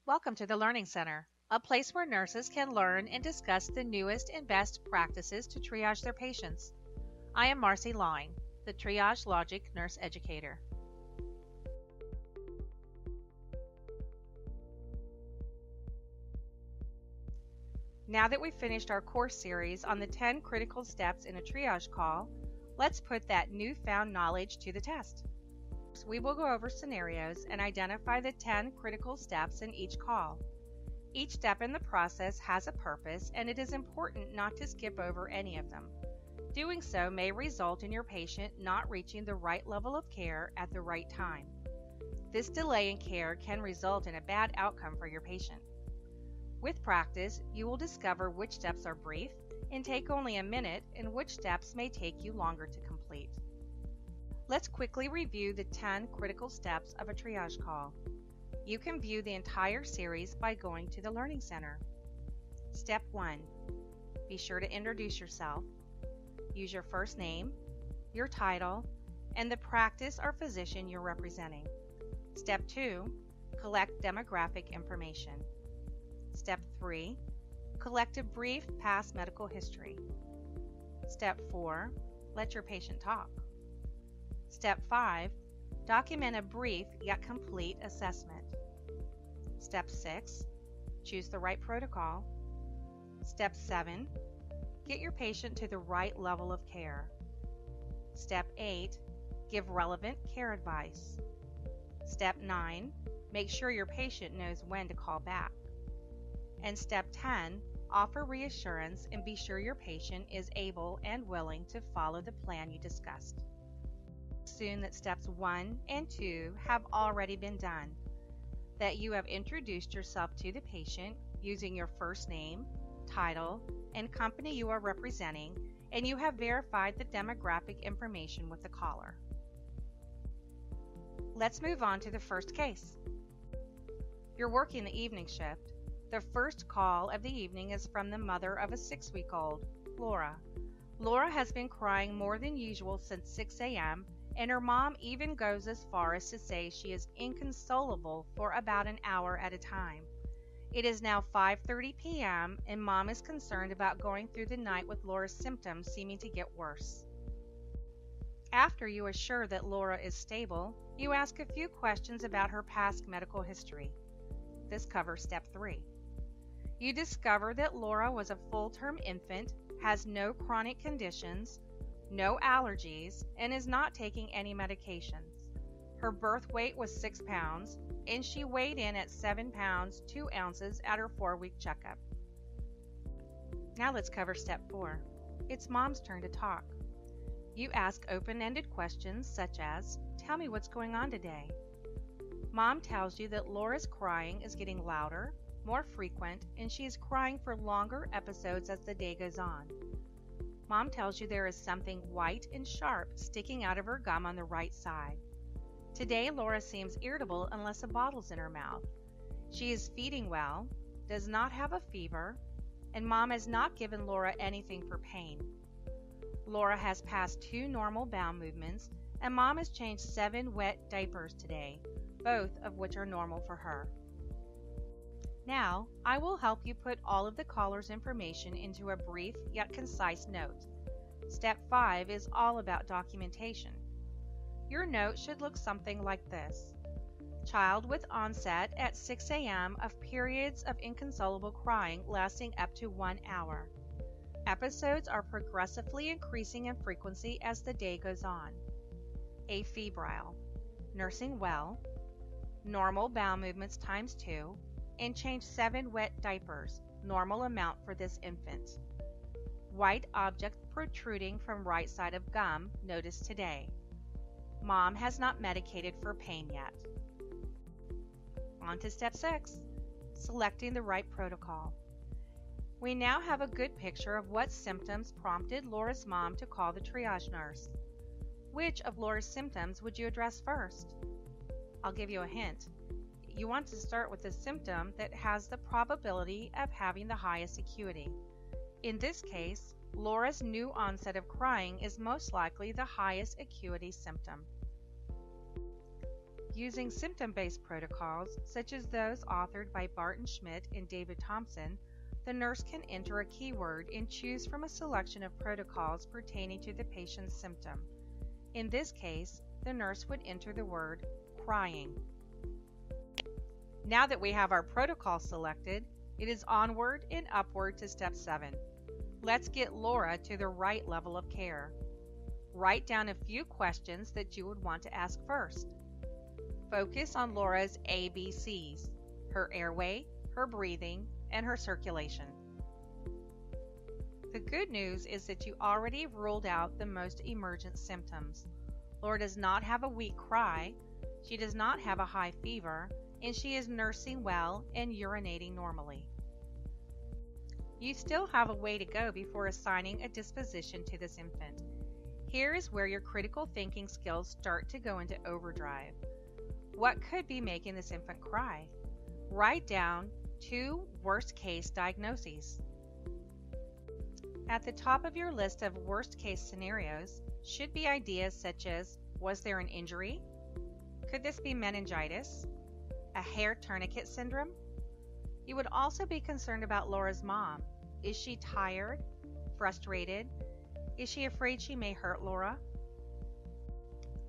Welcome to the Learning Center, a place where nurses can learn and discuss the newest and best practices to triage their patients. I am Marcy Lawing, the TriageLogic Nurse Educator. Now that we've finished our course series on the 10 critical steps in a triage call, let's put that newfound knowledge to the test. We will go over scenarios and identify the 10 critical steps in each call. Each step in the process has a purpose, and it is important not to skip over any of them. Doing so may result in your patient not reaching the right level of care at the right time. This delay in care can result in a bad outcome for your patient. With practice, you will discover which steps are brief and take only a minute, and which steps may take you longer to complete. Let's quickly review the 10 critical steps of a triage call. You can view the entire series by going to the Learning Center. Step 1. Be sure to introduce yourself. Use your first name, your title, and the practice or physician you're representing. Step 2. Collect demographic information. Step 3. Collect a brief past medical history. Step 4. Let your patient talk. Step 5. Document a brief yet complete assessment. Step 6. Choose the right protocol. Step 7. Get your patient to the right level of care. Step 8. Give relevant care advice. Step 9. Make sure your patient knows when to call back. And Step 10. Offer reassurance and be sure your patient is able and willing to follow the plan you discussed. Assume that steps 1 and 2 have already been done, that you have introduced yourself to the patient using your first name, title, and company you are representing, and you have verified the demographic information with the caller. Let's move on to the first case. You're working the evening shift. The first call of the evening is from the mother of a 6-week-old, Laura. Laura has been crying more than usual since 6 a.m., and her mom even goes as far as to say she is inconsolable for about an hour at a time. It is now 5:30 p.m., and mom is concerned about going through the night with Laura's symptoms seeming to get worse. After you assure that Laura is stable, you ask a few questions about her past medical history. This covers Step 3. You discover that Laura was a full-term infant, has no chronic conditions, no allergies, and is not taking any medications. Her birth weight was 6 pounds, and she weighed in at 7 pounds 2 ounces at her 4-week checkup. Now let's cover Step 4. It's mom's turn to talk. You ask open-ended questions such as, "Tell me what's going on today." Mom tells you that Laura's crying is getting louder, more frequent, and she is crying for longer episodes as the day goes on. Mom tells you there is something white and sharp sticking out of her gum on the right side. Today, Laura seems irritable unless a bottle's in her mouth. She is feeding well, does not have a fever, and Mom has not given Laura anything for pain. Laura has passed 2 normal bowel movements, and Mom has changed 7 wet diapers today, both of which are normal for her. Now, I will help you put all of the caller's information into a brief yet concise note. Step 5 is all about documentation. Your note should look something like this. Child with onset at 6 a.m. of periods of inconsolable crying lasting up to 1 hour. Episodes are progressively increasing in frequency as the day goes on. Afebrile. Nursing well. Normal bowel movements times 2. And change 7 wet diapers, normal amount for this infant. White object protruding from right side of gum, noticed today. Mom has not medicated for pain yet. On to Step 6, selecting the right protocol. We now have a good picture of what symptoms prompted Laura's mom to call the triage nurse. Which of Laura's symptoms would you address first? I'll give you a hint. You want to start with the symptom that has the probability of having the highest acuity. In this case, Laura's new onset of crying is most likely the highest acuity symptom. Using symptom-based protocols, such as those authored by Barton Schmidt and David Thompson, the nurse can enter a keyword and choose from a selection of protocols pertaining to the patient's symptom. In this case, the nurse would enter the word crying. Now that we have our protocol selected, it is onward and upward to step 7. Let's get Laura to the right level of care. Write down a few questions that you would want to ask first. Focus on Laura's ABCs, her airway, her breathing, and her circulation. The good news is that you already ruled out the most emergent symptoms. Laura does not have a weak cry, she does not have a high fever, and she is nursing well and urinating normally. You still have a way to go before assigning a disposition to this infant. Here is where your critical thinking skills start to go into overdrive. What could be making this infant cry? Write down 2 worst-case diagnoses. At the top of your list of worst-case scenarios should be ideas such as, was there an injury? Could this be meningitis? A hair tourniquet syndrome? You would also be concerned about Laura's mom. Is she tired? Frustrated? Is she afraid she may hurt Laura?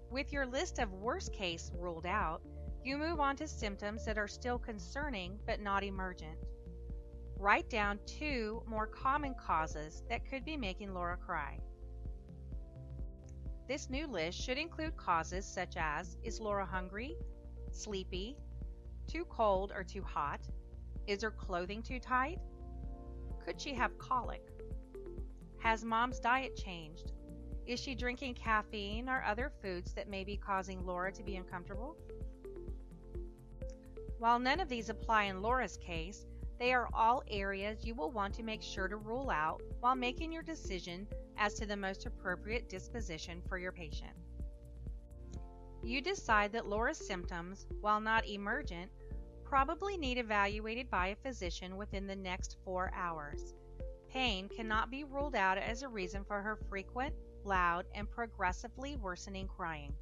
With your list of worst case ruled out, you move on to symptoms that are still concerning but not emergent. Write down 2 more common causes that could be making Laura cry. This new list should include causes such as, is Laura hungry, sleepy, too cold or too hot? Is her clothing too tight? Could she have colic? Has mom's diet changed? Is she drinking caffeine or other foods that may be causing Laura to be uncomfortable? While none of these apply in Laura's case, they are all areas you will want to make sure to rule out while making your decision as to the most appropriate disposition for your patient. You decide that Laura's symptoms, while not emergent, probably need evaluated by a physician within the next 4 hours. Pain cannot be ruled out as a reason for her frequent, loud, and progressively worsening crying.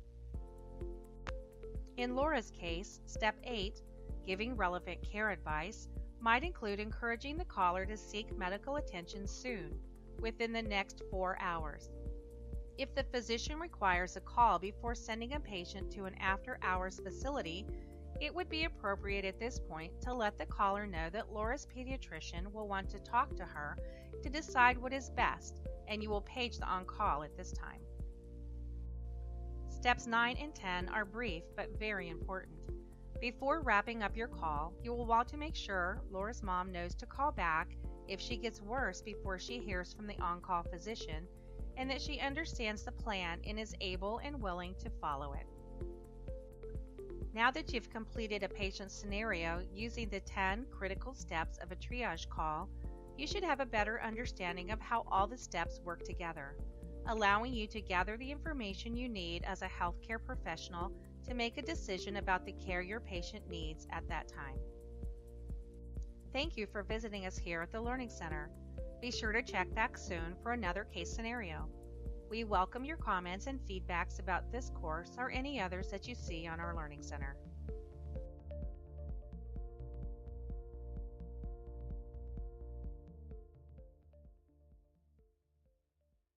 In Laura's case, step 8, giving relevant care advice, might include encouraging the caller to seek medical attention soon, within the next 4 hours. If the physician requires a call before sending a patient to an after-hours facility, it would be appropriate at this point to let the caller know that Laura's pediatrician will want to talk to her to decide what is best, and you will page the on-call at this time. Steps 9 and 10 are brief but very important. Before wrapping up your call, you will want to make sure Laura's mom knows to call back if she gets worse before she hears from the on-call physician, and that she understands the plan and is able and willing to follow it. Now that you've completed a patient scenario using the 10 critical steps of a triage call, you should have a better understanding of how all the steps work together, allowing you to gather the information you need as a healthcare professional to make a decision about the care your patient needs at that time. Thank you for visiting us here at the Learning Center. Be sure to check back soon for another case scenario. We welcome your comments and feedbacks about this course or any others that you see on our Learning Center.